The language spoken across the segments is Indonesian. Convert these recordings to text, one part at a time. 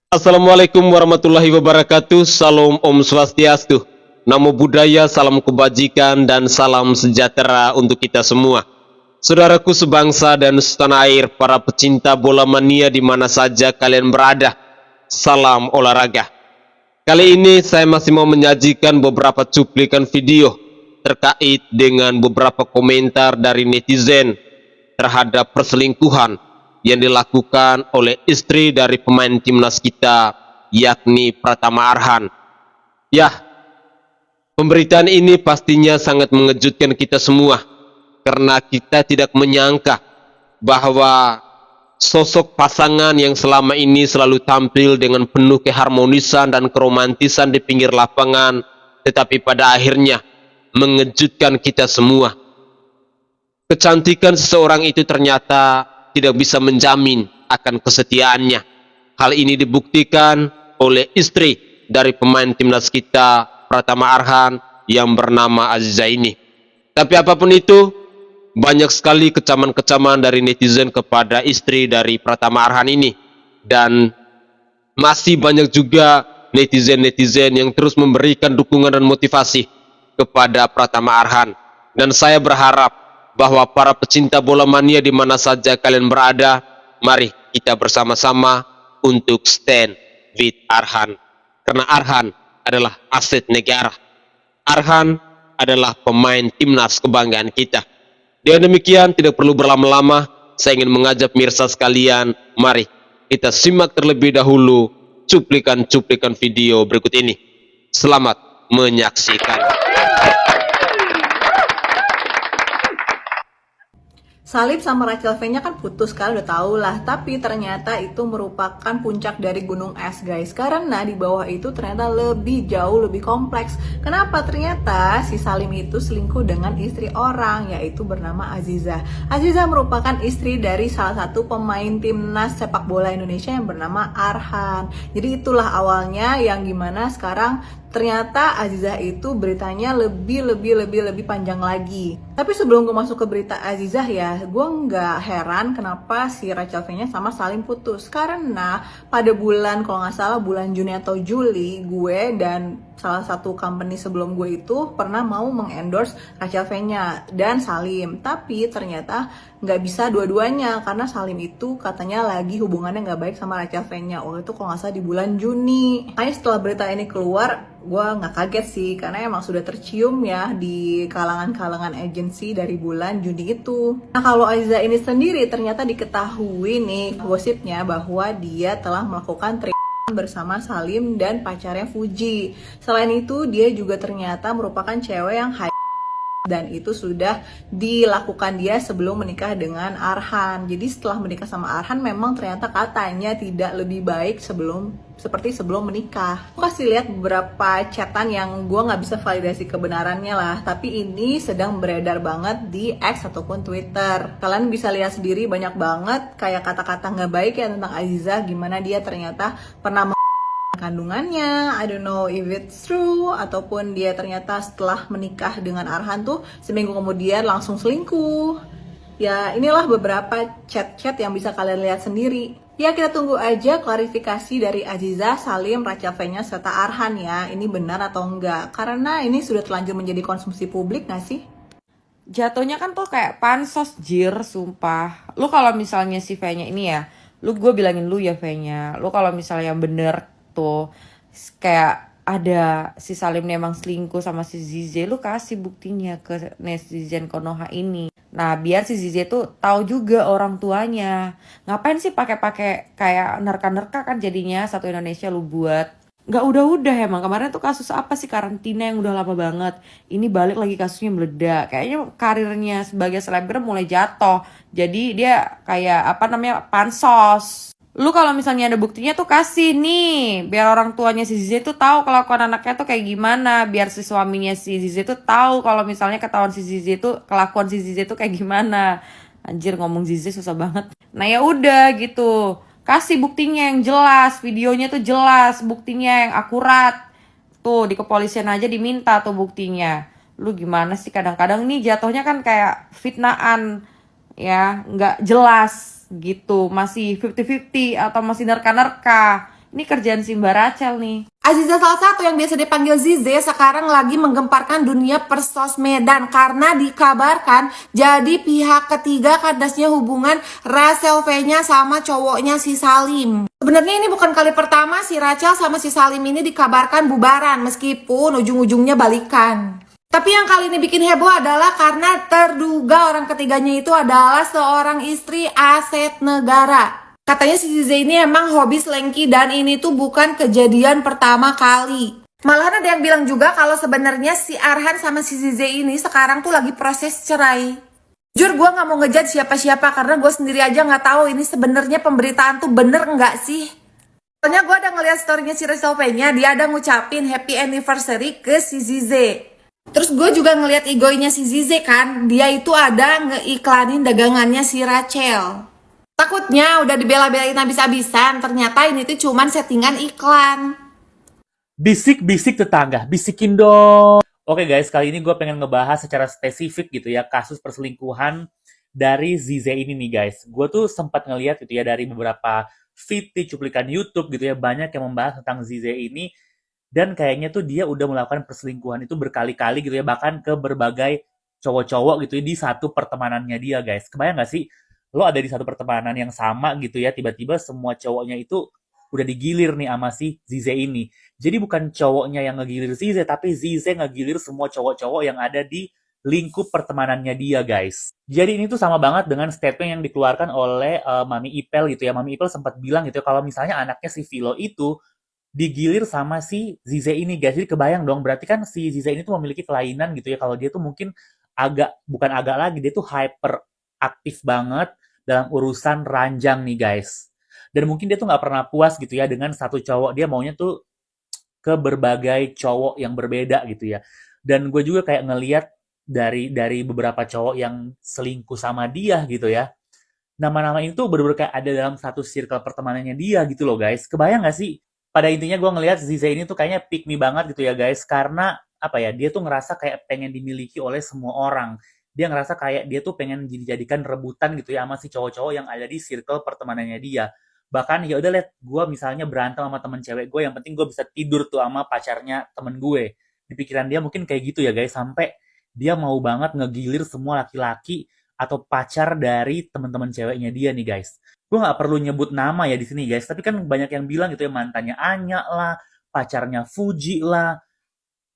Assalamualaikum warahmatullahi wabarakatuh. Salam Om Swastiastu. Namo Buddhaya, salam kebajikan dan salam sejahtera untuk kita semua. Saudaraku sebangsa dan setanah air, para pecinta bola mania di mana saja kalian berada. Salam olahraga. Kali ini saya masih mau menyajikan beberapa cuplikan video terkait dengan beberapa komentar dari netizen terhadap perselingkuhan yang dilakukan oleh istri dari pemain timnas kita, yakni Pratama Arhan. Ya, pemberitaan ini pastinya sangat mengejutkan kita semua, karena kita tidak menyangka bahwa sosok pasangan yang selama ini selalu tampil dengan penuh keharmonisan dan keromantisan di pinggir lapangan, tetapi pada akhirnya mengejutkan kita semua. Kecantikan seseorang itu ternyata tidak bisa menjamin akan kesetiaannya. Hal ini dibuktikan oleh istri dari pemain timnas kita, Pratama Arhan, yang bernama Aziza ini. Tapi apapun itu, banyak sekali kecaman-kecaman dari netizen kepada istri dari Pratama Arhan ini. Dan masih banyak juga netizen-netizen yang terus memberikan dukungan dan motivasi kepada Pratama Arhan. Dan saya berharap bahwa para pecinta bola mania di mana saja kalian berada, mari kita bersama-sama untuk stand with Arhan. Karena Arhan adalah aset negara. Arhan adalah pemain timnas kebanggaan kita. Dengan demikian, tidak perlu berlama-lama, saya ingin mengajak mirsa sekalian, mari kita simak terlebih dahulu cuplikan-cuplikan video berikut ini. Selamat menyaksikan. Salim sama Rachel V-nya kan putus kan, udah tau lah. Tapi ternyata itu merupakan puncak dari gunung es guys. Karena di bawah itu ternyata lebih jauh, lebih kompleks. Kenapa? Ternyata si Salim itu selingkuh dengan istri orang, yaitu bernama Aziza. Aziza merupakan istri dari salah satu pemain timnas sepak bola Indonesia yang bernama Arhan. Jadi itulah awalnya yang gimana sekarang ternyata Aziza itu beritanya lebih panjang lagi. Tapi sebelum gue masuk ke berita Aziza ya, gue nggak heran kenapa si Rachel V-nya sama Salim putus. Karena pada bulan, kalau nggak salah bulan Juni atau Juli, gue dan salah satu company sebelum gue itu pernah mau mengendorse Rachel V-nya dan Salim. Tapi ternyata nggak bisa dua-duanya karena Salim itu katanya lagi hubungannya nggak baik sama Rachel V-nya. Waktu itu kalau nggak salah di bulan Juni. Makanya setelah berita ini keluar, gue nggak kaget sih karena emang sudah tercium ya di kalangan-kalangan agensi dari bulan Juni itu. Nah kalau Aziza ini sendiri ternyata diketahui nih gosipnya bahwa dia telah melakukan bersama Salim dan pacarnya Fuji. Selain itu dia juga ternyata merupakan cewek yang dan itu sudah dilakukan dia sebelum menikah dengan Arhan. Jadi setelah menikah sama Arhan memang ternyata katanya tidak lebih baik seperti sebelum menikah. Aku kasih lihat beberapa chatan yang gue nggak bisa validasi kebenarannya lah, tapi ini sedang beredar banget di X ataupun Twitter. Kalian bisa lihat sendiri banyak banget kayak kata-kata nggak baik ya tentang Aziza, gimana dia ternyata pernah kandungannya, I don't know if it's true, ataupun dia ternyata setelah menikah dengan Arhan tuh seminggu kemudian langsung selingkuh. Ya inilah beberapa chat-chat yang bisa kalian lihat sendiri. Ya kita tunggu aja klarifikasi dari Aziza, Salim, Rachel V-nya, serta Arhan ya, ini benar atau enggak. Karena ini sudah terlanjur menjadi konsumsi publik gak sih? Jatuhnya kan tuh kayak pansos jir, sumpah. Lu kalau misalnya si V-nya ini ya, gue bilangin lu ya V-nya, lu kalau misalnya bener tuh kayak ada si Salim nih emang selingkuh sama si Zize, lu kasih buktinya ke netizen Konoha ini. Nah biar si Zize tuh tahu juga orang tuanya. Ngapain sih pakai kayak nerka-nerka kan jadinya satu Indonesia lu buat. Nggak udah emang kemarin tuh kasus apa sih karantina yang udah lama banget. Ini balik lagi kasusnya meledak. Kayaknya karirnya sebagai selebgram mulai jatuh. Jadi dia kayak apa namanya pansos. Lu kalau misalnya ada buktinya tuh kasih nih, biar orang tuanya si Zize tuh tahu kelakuan anaknya tuh kayak gimana, biar si suaminya si Zize tuh tahu kalau misalnya ketahuan si Zize tuh kelakuan si Zize tuh kayak gimana. Anjir ngomong Zize susah banget. Nah ya udah gitu. Kasih buktinya yang jelas, videonya tuh jelas, buktinya yang akurat. Tuh di kepolisian aja diminta tuh buktinya. Lu gimana sih kadang-kadang nih jatuhnya kan kayak fitnaan ya, nggak jelas gitu, masih 50-50 atau masih nerka-nerka. Ini kerjaan si Mbak Rachel nih. Aziza salah satu yang biasa dipanggil Zize sekarang lagi menggemparkan dunia persosmedan karena dikabarkan jadi pihak ketiga kandasnya hubungan Rachel V-nya sama cowoknya si Salim. Sebenarnya ini bukan kali pertama si Rachel sama si Salim ini dikabarkan bubaran meskipun ujung-ujungnya balikan. Tapi yang kali ini bikin heboh adalah karena terduga orang ketiganya itu adalah seorang istri aset negara. Katanya si Zize ini emang hobi selengki dan ini tuh bukan kejadian pertama kali. Malahan ada yang bilang juga kalau sebenarnya si Arhan sama si Zize ini sekarang tuh lagi proses cerai. Jujur gue gak mau ngejudge siapa-siapa karena gue sendiri aja gak tahu ini sebenarnya pemberitaan tuh bener nggak sih. Soalnya gue ada ngeliat storynya si Rachel V-nya, dia ada ngucapin happy anniversary ke si Zize. Terus gue juga ngeliat egonya si Zize kan, dia itu ada ngeiklanin dagangannya si Rachel. Takutnya udah dibela-belain habis-habisan, ternyata ini tuh cuman settingan iklan. Bisik-bisik tetangga, bisikin dong. Oke guys, kali ini gue pengen ngebahas secara spesifik gitu ya, kasus perselingkuhan dari Zize ini nih guys. Gue tuh sempat ngeliat gitu ya dari beberapa feed di cuplikan YouTube gitu ya, banyak yang membahas tentang Zize ini. Dan kayaknya tuh dia udah melakukan perselingkuhan itu berkali-kali gitu ya, bahkan ke berbagai cowok-cowok gitu ya di satu pertemanannya dia guys. Kebayang gak sih? Lo ada di satu pertemanan yang sama gitu ya, tiba-tiba semua cowoknya itu udah digilir nih sama si Zize ini. Jadi bukan cowoknya yang ngegilir Zize, tapi Zize ngegilir semua cowok-cowok yang ada di lingkup pertemanannya dia, guys. Jadi ini tuh sama banget dengan statement yang dikeluarkan oleh Mami Ipel gitu ya. Mami Ipel sempat bilang gitu ya, kalau misalnya anaknya si Vilo itu digilir sama si Zize ini, guys. Jadi kebayang dong, berarti kan si Zize ini tuh memiliki kelainan gitu ya, kalau dia tuh mungkin bukan agak lagi, dia tuh hyper aktif banget dalam urusan ranjang nih guys. Dan mungkin dia tuh nggak pernah puas gitu ya dengan satu cowok, dia maunya tuh ke berbagai cowok yang berbeda gitu ya. Dan gue juga kayak ngeliat dari beberapa cowok yang selingkuh sama dia gitu ya. Nama-nama itu bener-bener kayak ada dalam satu circle pertemanannya dia gitu loh guys. Kebayang gak sih? Pada intinya gue ngelihat Zize ini tuh kayaknya pick me banget gitu ya guys. Karena apa ya, dia tuh ngerasa kayak pengen dimiliki oleh semua orang. Dia ngerasa kayak dia tuh pengen dijadikan rebutan gitu ya sama si cowok-cowok yang ada di circle pertemanannya dia. Bahkan ya udah liat gue misalnya berantem sama temen cewek gue, yang penting gue bisa tidur tuh sama pacarnya temen gue. Di pikiran dia mungkin kayak gitu ya guys, sampai dia mau banget ngegilir semua laki-laki atau pacar dari teman-teman ceweknya dia nih guys. Gue nggak perlu nyebut nama ya di sini guys, tapi kan banyak yang bilang gitu ya, mantannya Anya lah, pacarnya Fuji lah,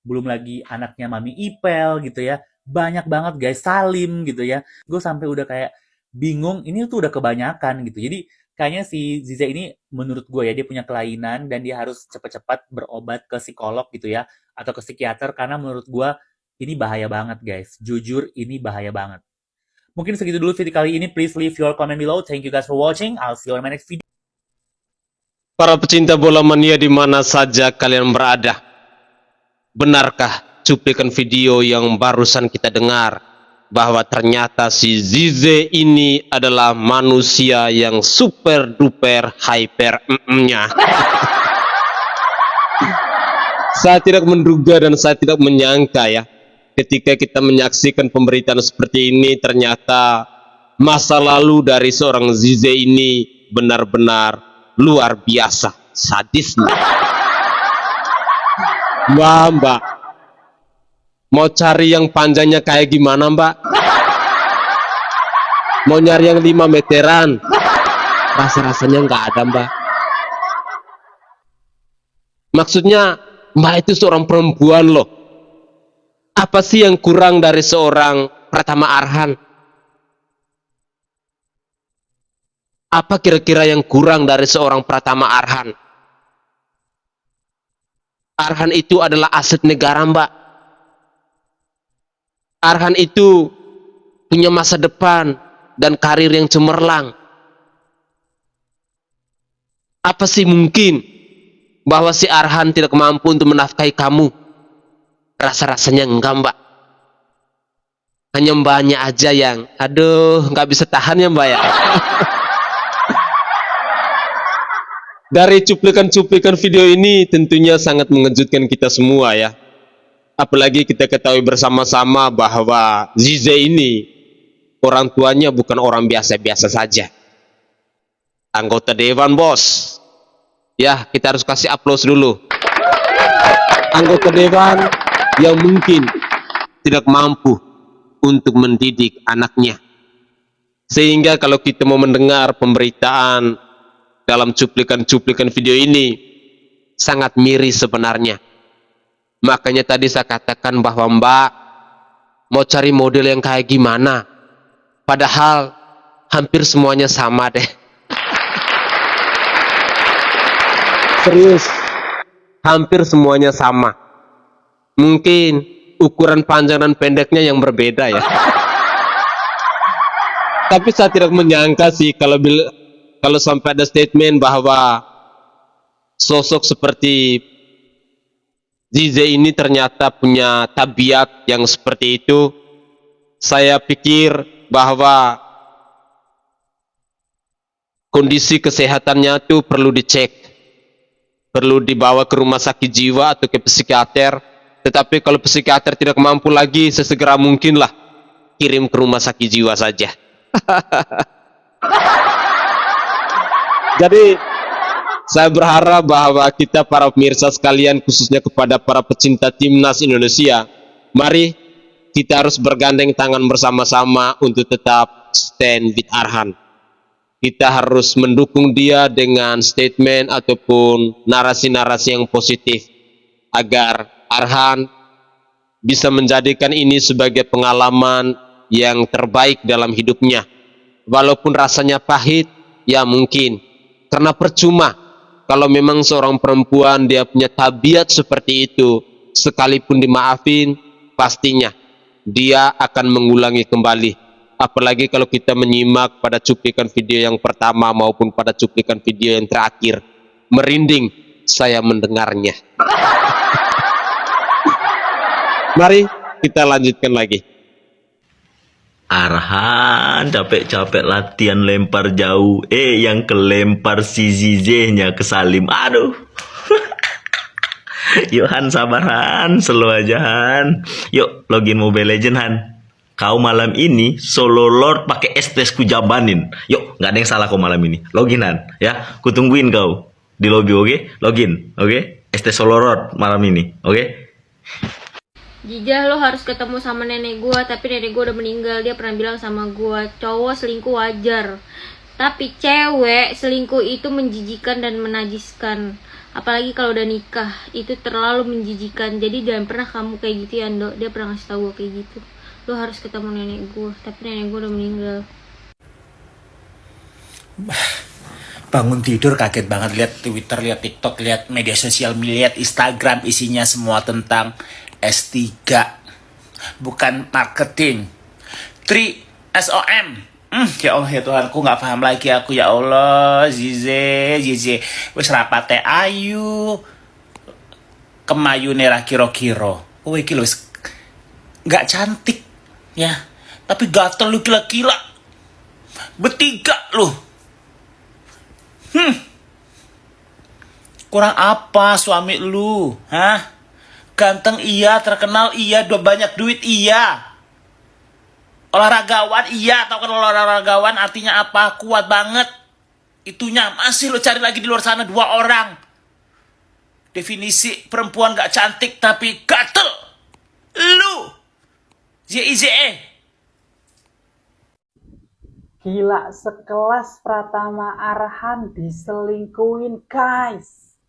belum lagi anaknya Mami Ipel gitu ya. Banyak banget guys, Salim gitu ya. Gue sampai udah kayak bingung, ini tuh udah kebanyakan gitu. Jadi kayaknya si Zize ini menurut gue ya, dia punya kelainan dan dia harus cepat-cepat berobat ke psikolog gitu ya, atau ke psikiater, karena menurut gue ini bahaya banget guys. Jujur ini bahaya banget. Mungkin segitu dulu video kali ini. Please leave your comment below. Thank you guys for watching. I'll see you on my next video. Para pecinta bola mania di mana saja kalian berada, benarkah cuplikan video yang barusan kita dengar bahwa ternyata si Zize ini adalah manusia yang super duper hyper nya? Saya tidak menduga dan saya tidak menyangka ya, ketika kita menyaksikan pemberitaan seperti ini, ternyata masa lalu dari seorang Zize ini benar-benar luar biasa sadisnya. Mbak, mau cari yang panjangnya kayak gimana mbak? Mau nyari yang 5 meteran? Rasa-rasanya nggak ada mbak. Maksudnya mbak itu seorang perempuan loh. Apa sih yang kurang dari seorang Pratama Arhan? Apa kira-kira yang kurang dari seorang Pratama Arhan? Arhan itu adalah aset negara mbak. Arhan itu punya masa depan dan karir yang cemerlang. Apa sih mungkin bahwa si Arhan tidak mampu untuk menafkahi kamu? Rasa-rasanya enggak mbak. Hanya mbaknya aja yang aduh nggak bisa tahan ya mbak ya. Dari cuplikan-cuplikan video ini tentunya sangat mengejutkan kita semua ya. Apalagi kita ketahui bersama-sama bahwa Zize ini orang tuanya bukan orang biasa-biasa saja. Anggota dewan bos. Ya, kita harus kasih aplaus dulu. Anggota dewan yang mungkin tidak mampu untuk mendidik anaknya. Sehingga kalau kita mau mendengar pemberitaan dalam cuplikan-cuplikan video ini, sangat miris sebenarnya. Makanya tadi saya katakan bahwa Mbak mau cari model yang kayak gimana? Padahal hampir semuanya sama deh. Serius, hampir semuanya sama. Mungkin ukuran panjang dan pendeknya yang berbeda ya. Tapi saya tidak menyangka sih kalau sampai ada statement bahwa sosok seperti Zize ini ternyata punya tabiat yang seperti itu. Saya pikir bahwa kondisi kesehatannya itu perlu dicek, perlu dibawa ke rumah sakit jiwa atau ke psikiater. Tetapi kalau psikiater tidak mampu lagi, sesegera mungkinlah kirim ke rumah sakit jiwa saja. Jadi saya berharap bahwa kita para pemirsa sekalian, khususnya kepada para pecinta timnas Indonesia, mari kita harus bergandeng tangan bersama-sama untuk tetap stand with Arhan. Kita harus mendukung dia dengan statement ataupun narasi-narasi yang positif agar Arhan bisa menjadikan ini sebagai pengalaman yang terbaik dalam hidupnya. Walaupun rasanya pahit, ya mungkin, karena percuma kalau memang seorang perempuan dia punya tabiat seperti itu, sekalipun dimaafin, pastinya dia akan mengulangi kembali. Apalagi kalau kita menyimak pada cuplikan video yang pertama maupun pada cuplikan video yang terakhir, merinding saya mendengarnya. Mari kita lanjutkan lagi. Arhan capek-capek latihan lempar jauh, yang kelempar si Zizehnya ke Salim. Aduh. Yuk Han, sabar Han, slow aja Han. Yuk login Mobile Legend Han. Kau malam ini solo lord pakai estes ku jabanin. Yuk, nggak ada yang salah kau malam ini. Login Han, ya. Ku tungguin kau di lobby, oke? Login, oke? Estes solo lord malam ini, oke? Jijah, lo harus ketemu sama nenek gue, tapi nenek gue udah meninggal. Dia pernah bilang sama gue, cowok selingkuh wajar, tapi cewek selingkuh itu menjijikan dan menajiskan. Apalagi kalau udah nikah, itu terlalu menjijikan. Jadi jangan pernah kamu kayak gitu ya, Ndo. Dia pernah ngasih tau gue kayak gitu. Lo harus ketemu nenek gue, tapi nenek gue udah meninggal. Bangun tidur kaget banget, lihat Twitter, lihat TikTok, lihat media sosial, lihat Instagram, isinya semua tentang S3, bukan marketing. 3 SOM. Ya Allah ya Tuhanku, nggak paham lagi aku, ya Allah. Zize wis rapate ayu kemayune ra kira-kira. Kowe iki lho wis nggak cantik ya, tapi gatel lu gila-gila. Bertiga lu. Kurang apa suami lu? Hah? Ganteng iya, terkenal iya, banyak duit iya. Olahragawan iya, tau kan olahragawan artinya apa? Kuat banget. Itunya masih lo cari lagi di luar sana 2 orang. Definisi perempuan gak cantik tapi gatel. Lu. ZIZE. Gila, sekelas Pratama Arhan diselingkuhin, guys.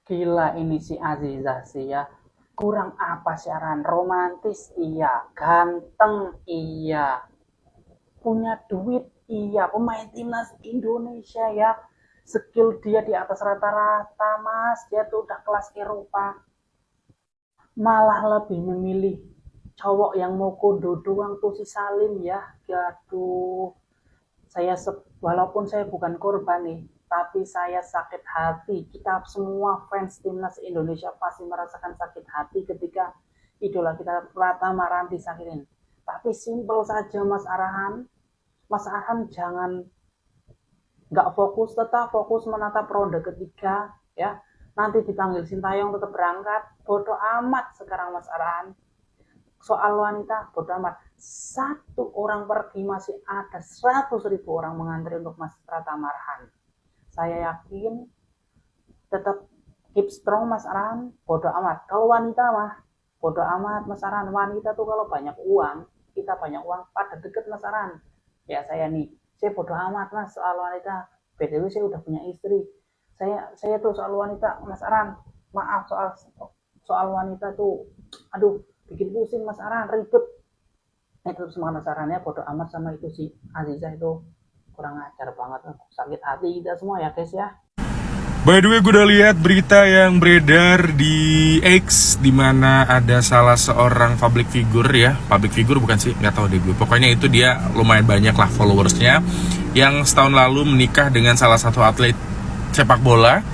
Gila ini si Aziza sih ya. Kurang apa sih Arhan? Romantis iya, ganteng iya, punya duit iya, pemain timnas Indonesia ya. Skill dia di atas rata-rata, mas. Dia tuh udah kelas Eropa. Malah lebih memilih cowok yang mau kondo doang tuh si Salim ya. Gaduh. Walaupun saya bukan korban nih, tapi saya sakit hati. Kita semua fans timnas Indonesia pasti merasakan sakit hati ketika idola kita Pratama Arhan disakitin. Tapi simpel saja Mas Arhan. Mas Arhan jangan nggak fokus, tetap fokus menatap ronde ketiga ya. Nanti dipanggil Sintayong tetap berangkat. Bodoh amat sekarang Mas Arhan. Soal wanita bodoh amat. 1 orang pergi masih ada 100.000 orang mengantri untuk Mas Pratama Arhan. Saya yakin tetap keep strong Mas Arhan, bodo amat. Kalau wanita mah bodo amat Mas Arhan. Wanita tuh kalau banyak uang, kita banyak uang pada deket Mas Arhan. Ya saya nih, saya bodo amat Mas soal wanita. BTW saya udah punya istri. Saya tuh soal wanita Mas Arhan, maaf soal wanita tuh, aduh bikin pusing Mas Arhan, ribet. Itu semangat Mas Arhan ya, bodo amat sama itu si Aziza itu kurang ajar banget, sakit hati kita semua ya guys ya. By the way, gue udah lihat berita yang beredar di X, di mana ada salah seorang public figure ya, public figure bukan sih, nggak tahu deh gue. Pokoknya itu dia lumayan banyak lah followersnya, yang setahun lalu menikah dengan salah satu atlet sepak bola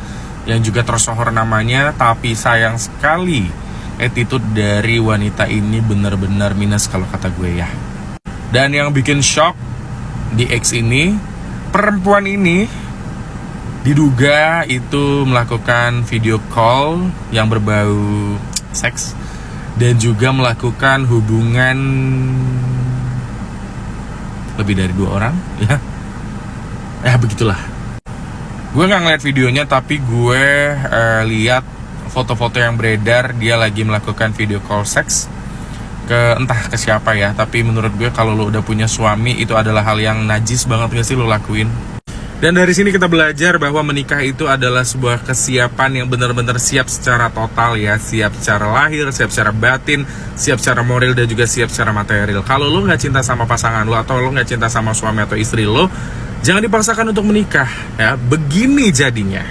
yang juga tersohor namanya, tapi sayang sekali attitude dari wanita ini benar-benar minus kalau kata gue ya. Dan yang bikin shock di X ini, perempuan ini diduga itu melakukan video call yang berbau seks dan juga melakukan hubungan lebih dari 2 orang ya. Begitulah. Gue nggak ngeliat videonya, tapi gue lihat foto-foto yang beredar dia lagi melakukan video call seks entah ke siapa ya. Tapi menurut gue kalau lo udah punya suami, itu adalah hal yang najis banget gak sih lo lakuin. Dan dari sini kita belajar bahwa menikah itu adalah sebuah kesiapan yang benar-benar siap secara total ya. Siap secara lahir, siap secara batin, siap secara moral, dan juga siap secara material. Kalau lo gak cinta sama pasangan lo, atau lo gak cinta sama suami atau istri lo, jangan dipaksakan untuk menikah ya. Begini jadinya.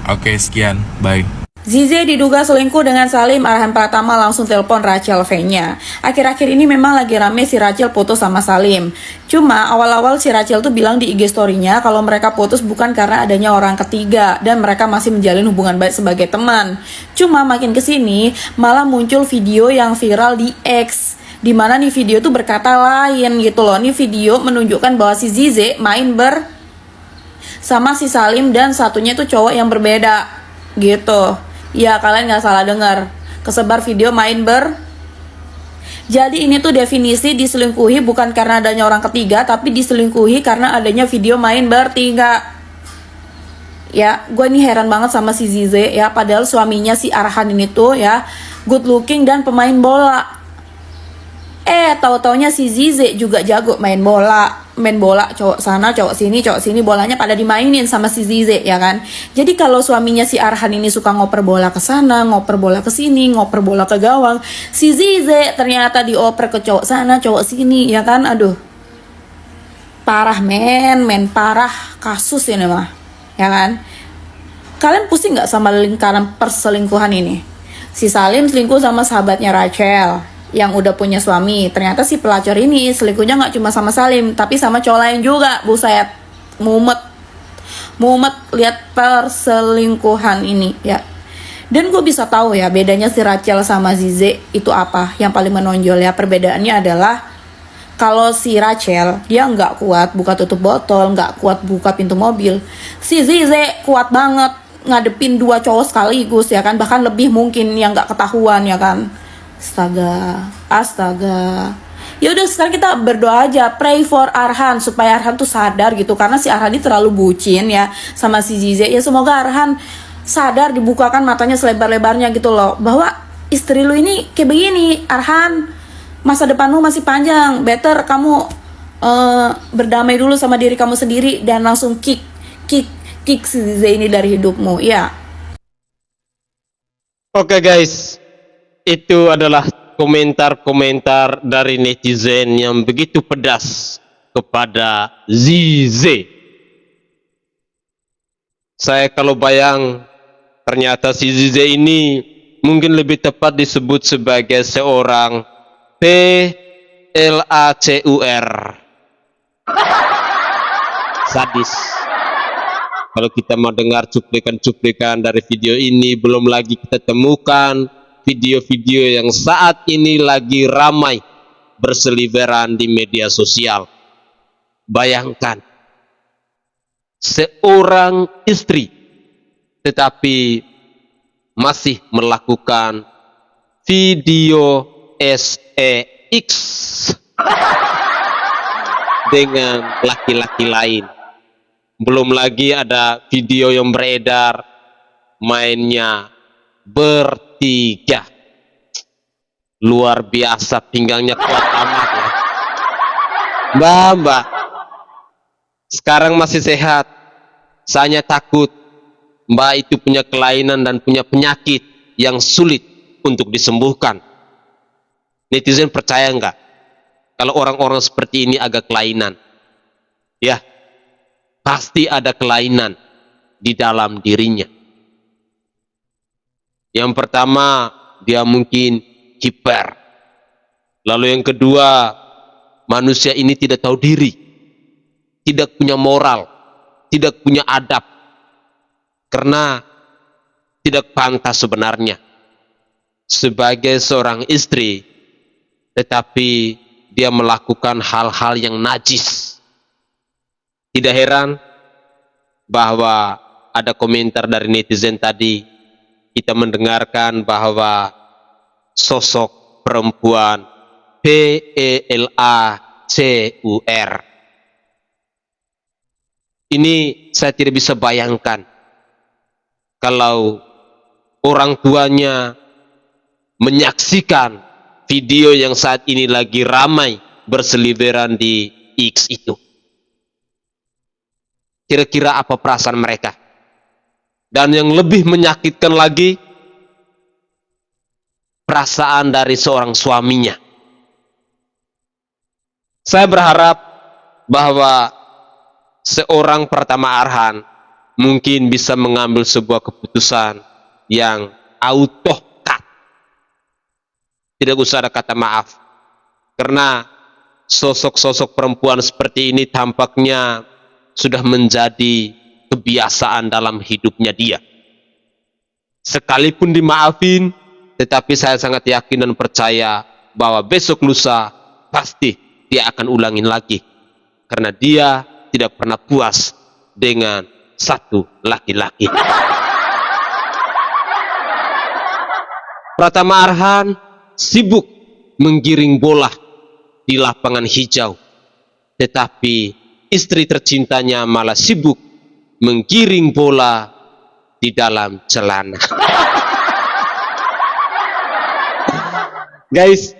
Oke, sekian, bye. Zize diduga selingkuh dengan Salim, Arhan Pratama langsung telepon Rachel V-nya. Akhir-akhir ini memang lagi rame si Rachel putus sama Salim. Cuma awal-awal si Rachel tuh bilang di IG story-nya kalau mereka putus bukan karena adanya orang ketiga dan mereka masih menjalin hubungan baik sebagai teman. Cuma makin kesini malah muncul video yang viral di X, dimana nih video tuh berkata lain gitu loh. Nih video menunjukkan bahwa si Zize main sama si Salim dan satunya tuh cowok yang berbeda gitu. Ya kalian gak salah dengar, kesebar video main Jadi ini tuh definisi diselingkuhi bukan karena adanya orang ketiga, tapi diselingkuhi karena adanya video main bertiga. Ya, gue ini heran banget sama si Zize ya, padahal suaminya si Arhan ini tuh ya good looking dan pemain bola. Tahu-taunya si Zize juga jago main bola, cowok sana, cowok sini, bolanya pada dimainin sama si Zize ya kan. Jadi kalau suaminya si Arhan ini suka ngoper bola ke sana, ngoper bola ke sini, ngoper bola ke gawang, si Zize ternyata dioper ke cowok sana, cowok sini ya kan. Aduh, parah men parah kasus ini mah ya kan. Kalian pusing nggak sama lingkaran perselingkuhan ini? Si Salim selingkuh sama sahabatnya Rachel yang udah punya suami. Ternyata si pelacur ini selingkuhnya gak cuma sama Salim, tapi sama cowok lain juga. Buset, mumet lihat perselingkuhan ini ya. Dan gue bisa tahu ya bedanya si Rachel sama Zize itu apa. Yang paling menonjol ya perbedaannya adalah kalau si Rachel dia nggak kuat buka tutup botol, nggak kuat buka pintu mobil. Si Zize kuat banget ngadepin 2 cowok sekaligus ya kan, bahkan lebih mungkin yang nggak ketahuan ya kan. Astaga. Ya udah sekarang kita berdoa aja, pray for Arhan supaya Arhan tuh sadar gitu, karena si Arhan ini terlalu bucin ya sama si Zize. Ya semoga Arhan sadar, dibukakan matanya selebar-lebarnya gitu loh, bahwa istri lu ini kayak begini. Arhan, masa depanmu masih panjang, better kamu berdamai dulu sama diri kamu sendiri dan langsung kick si Zize ini dari hidupmu ya. Oke guys, itu adalah komentar-komentar dari netizen yang begitu pedas kepada Zize. Saya kalau bayang, ternyata si Zize ini mungkin lebih tepat disebut sebagai seorang PLACUR, sadis. Kalau kita mau dengar cuplikan-cuplikan dari video ini, belum lagi kita temukan video-video yang saat ini lagi ramai berseliweran di media sosial. Bayangkan, seorang istri tetapi masih melakukan video SEX dengan laki-laki lain. Belum lagi ada video yang beredar mainnya bertiga. Luar biasa, pinggangnya kuat amat ya. Mbak, sekarang masih sehat. Saya takut Mbak itu punya kelainan dan punya penyakit yang sulit untuk disembuhkan. Netizen percaya nggak kalau orang-orang seperti ini agak kelainan? Ya, pasti ada kelainan di dalam dirinya. Yang pertama, dia mungkin hiper. Lalu yang kedua, manusia ini tidak tahu diri, tidak punya moral, tidak punya adab, karena tidak pantas sebenarnya sebagai seorang istri, tetapi dia melakukan hal-hal yang najis. Tidak heran bahwa ada komentar dari netizen tadi, kita mendengarkan bahwa sosok perempuan PELACUR ini saya tidak bisa bayangkan kalau orang tuanya menyaksikan video yang saat ini lagi ramai berseliweran di X itu. Kira-kira apa perasaan mereka? Dan yang lebih menyakitkan lagi, perasaan dari seorang suaminya. Saya berharap bahwa seorang Pratama Arhan mungkin bisa mengambil sebuah keputusan yang auto cut. Tidak usah ada kata maaf. Karena sosok-sosok perempuan seperti ini tampaknya sudah menjadi kebiasaan dalam hidupnya dia. Sekalipun dimaafin, tetapi saya sangat yakin dan percaya bahwa besok lusa pasti dia akan ulangin lagi. Karena dia tidak pernah puas dengan satu laki-laki. Pratama Arhan sibuk menggiring bola di lapangan hijau. Tetapi istri tercintanya malah sibuk menggiring bola di dalam celana. Guys,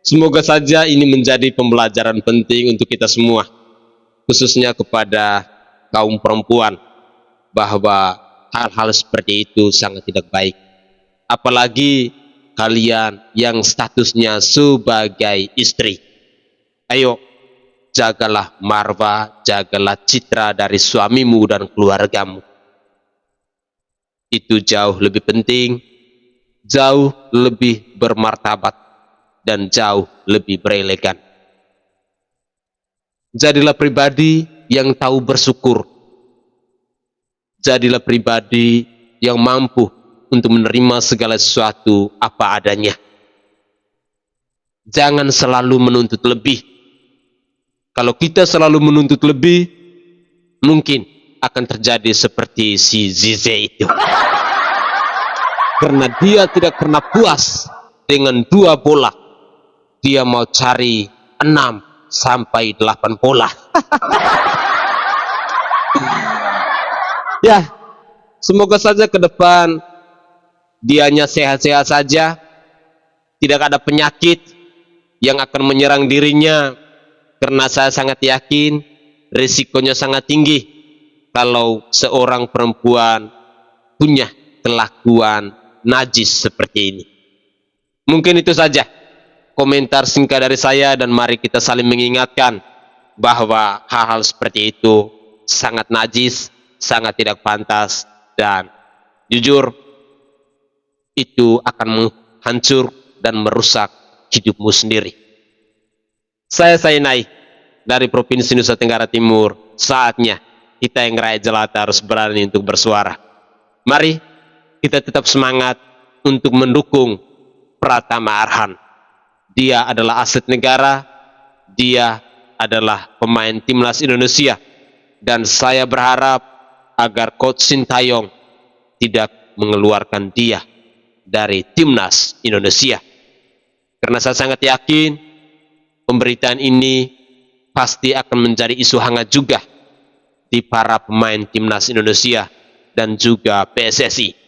semoga saja ini menjadi pembelajaran penting untuk kita semua, khususnya kepada kaum perempuan, bahwa hal-hal seperti itu sangat tidak baik. Apalagi kalian yang statusnya sebagai istri. Ayo, jagalah marwah, jagalah citra dari suamimu dan keluargamu. Itu jauh lebih penting, jauh lebih bermartabat, dan jauh lebih berelegan. Jadilah pribadi yang tahu bersyukur. Jadilah pribadi yang mampu untuk menerima segala sesuatu apa adanya. Jangan selalu menuntut lebih. Kalau kita selalu menuntut lebih, mungkin akan terjadi seperti si Zize itu. Karena dia tidak pernah puas dengan 2 bola. Dia mau cari 6 sampai 8 bola. Ya, semoga saja ke depan dianya sehat-sehat saja, tidak ada penyakit yang akan menyerang dirinya, karena saya sangat yakin risikonya sangat tinggi kalau seorang perempuan punya kelakuan najis seperti ini. Mungkin itu saja komentar singkat dari saya, dan mari kita saling mengingatkan bahwa hal-hal seperti itu sangat najis, sangat tidak pantas, dan jujur itu akan menghancur dan merusak hidupmu sendiri. Saya Sainai dari Provinsi Nusa Tenggara Timur. Saatnya kita yang rakyat jelata harus berani untuk bersuara. Mari kita tetap semangat untuk mendukung Pratama Arhan. Dia adalah aset negara, dia adalah pemain timnas Indonesia, dan saya berharap agar Coach Sintayong tidak mengeluarkan dia dari timnas Indonesia. Karena saya sangat yakin pemberitaan ini pasti akan menjadi isu hangat juga di para pemain timnas Indonesia dan juga PSSI.